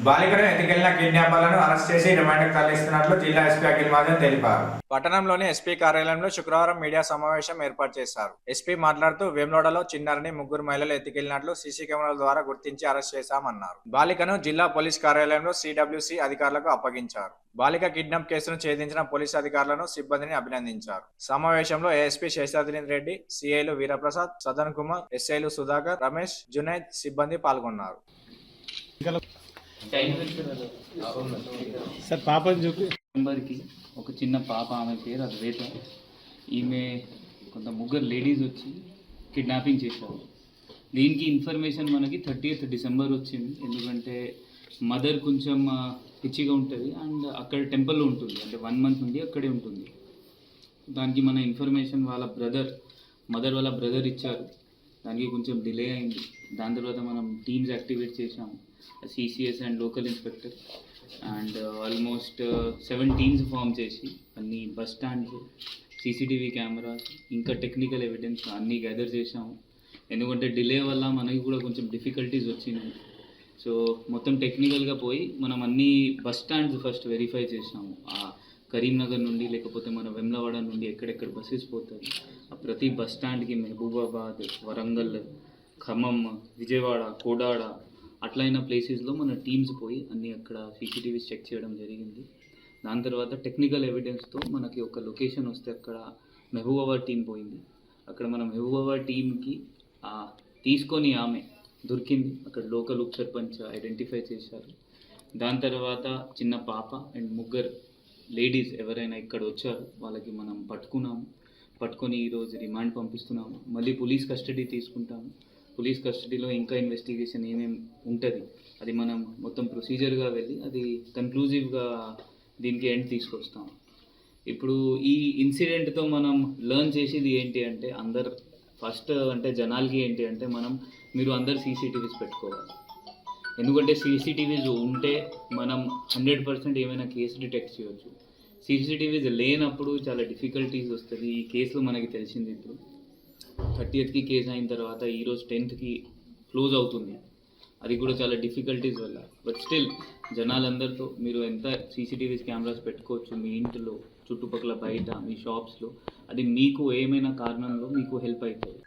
బాలికను ఎత్తుకెళ్లిన కిడ్నాపర్లను అరెస్ట్ చేసి రిమాండ్కు తరలిస్తున్నట్లు జిల్లా ఎస్పీ అఖిల్ మహాజన్ తెలిపారు. పట్టణంలోని ఎస్పీ కార్యాలయంలో శుక్రవారం మీడియా సమావేశం ఏర్పాటు చేశారు. ఎస్పీ మాట్లాడుతూ వేములవాడలో చిన్నారిని ముగ్గురు మహిళలు ఎత్తుకెళ్లినట్లు సీసీ కెమెరాల ద్వారా గుర్తించి అరెస్ట్ చేశామన్నారు. బాలికను జిల్లా పోలీస్ కార్యాలయంలో సిడబ్ల్యూసి అధికారులకు అప్పగించారు. బాలిక కిడ్నాప్ కేసును ఛేదించిన పోలీసు అధికారులను సిబ్బందిని అభినందించారు. సమావేశంలో ఏఎస్పీ శేషాద్రి రెడ్డి, సిఐలు వీరప్రసాద్, సదన్ కుమార్, ఎస్ఐలు సుధాకర్, రమేష్, జునైద్ సిబ్బంది పాల్గొన్నారు. సార్ పాపని చూపి మెంబర్కి ఒక చిన్న పాప, ఆమె పేరు అద్వైత. ఈమె కొంత ముగ్గురు లేడీస్ వచ్చి కిడ్నాపింగ్ చేశారు. దీనికి ఇన్ఫర్మేషన్ మనకి 30th డిసెంబర్ వచ్చింది. ఎందుకంటే మదర్ కొంచెం పిచ్చిగా ఉంటుంది అండ్ అక్కడ టెంపుల్లో ఉంటుంది, అంటే 1 month నుండి అక్కడే ఉంటుంది. దానికి మన ఇన్ఫర్మేషన్ వాళ్ళ మదర్ వాళ్ళ బ్రదర్ ఇచ్చారు. దానికి కొంచెం డిలే అయింది. దాని తర్వాత మనం టీమ్స్ యాక్టివేట్ చేసాము, CCS and local inspector and almost 7 teams form చేసి అన్ని బస్ స్టాండ్స్, సీసీటీవీ కెమెరాస్, ఇంకా టెక్నికల్ ఎవిడెన్స్ అన్నీ గ్యాదర్ చేసాము. ఎందుకంటే డిలే వల్ల మనకి కూడా కొంచెం డిఫికల్టీస్ వచ్చినాయి. సో మొత్తం టెక్నికల్గా పోయి మనం అన్ని బస్ స్టాండ్స్ ఫస్ట్ వెరిఫై చేసాము. కరీంనగర్ నుండి లేకపోతే మన వెమ్లవాడ నుండి ఎక్కడెక్కడ బస్సెస్ పోతాయి, ఆ ప్రతి బస్ స్టాండ్కి మహబూబాబాద్, వరంగల్, ఖమ్మం, విజయవాడ, కోడాడ అట్లయిన ప్లేసెస్లో మన టీమ్స్ పోయి అన్నీ అక్కడ సీసీటీవీస్ చెక్ చేయడం జరిగింది. దాని తర్వాత టెక్నికల్ ఎవిడెన్స్తో మనకి ఒక లొకేషన్ వస్తే అక్కడ మహబూబాబాద్ టీం పోయింది. అక్కడ మన మహబూబాబాద్ టీంకి తీసుకొని ఆమె దొరికింది. అక్కడ లోకల్ ఉప సర్పంచ్ ఐడెంటిఫై చేశారు. దాని తర్వాత చిన్న పాప అండ్ ముగ్గురు లేడీస్ ఎవరైనా ఇక్కడ వచ్చారు వాళ్ళకి మనం పట్టుకొని ఈరోజు రిమాండ్ పంపిస్తున్నాము. మళ్ళీ పోలీస్ కస్టడీ తీసుకుంటాము. పోలీస్ కస్టడీలో ఇంకా ఇన్వెస్టిగేషన్ ఏమేమి ఉంటుంది అది మనం మొత్తం ప్రొసీజర్గా వెళ్ళి అది కన్క్లూజివ్గా దీనికి ఎండ్ తీసుకొస్తాం. ఇప్పుడు ఈ ఇన్సిడెంట్తో మనం లెర్న్ చేసేది ఏంటి అంటే ఫస్ట్ అంటే జనాలకి ఏంటి అంటే మీరు అందరు సీసీటీవీస్ పెట్టుకోవాలి. ఎందుకంటే సీసీటీవీస్ ఉంటే మనం 100% ఏమైనా కేసు డిటెక్ట్ చేయవచ్చు. సీసీటీవీస్ లేనప్పుడు చాలా డిఫికల్టీస్ వస్తుంది. ఈ కేసులో మనకి తెలిసింది ఇప్పుడు 30th కేసు అయిన తర్వాత ఈరోజు 10th క్లోజ్ అవుతుంది. అది కూడా చాలా డిఫికల్టీస్ వల్ల. బట్ స్టిల్ జనాలందరితో మీరు ఎంత సీసీటీవీస్ కెమెరాస్ పెట్టుకోవచ్చు మీ ఇంట్లో, చుట్టుపక్కల, బయట, మీ షాప్స్లో. అది మీకు ఏమైనా కారణంలో మీకు హెల్ప్ అవుతుంది.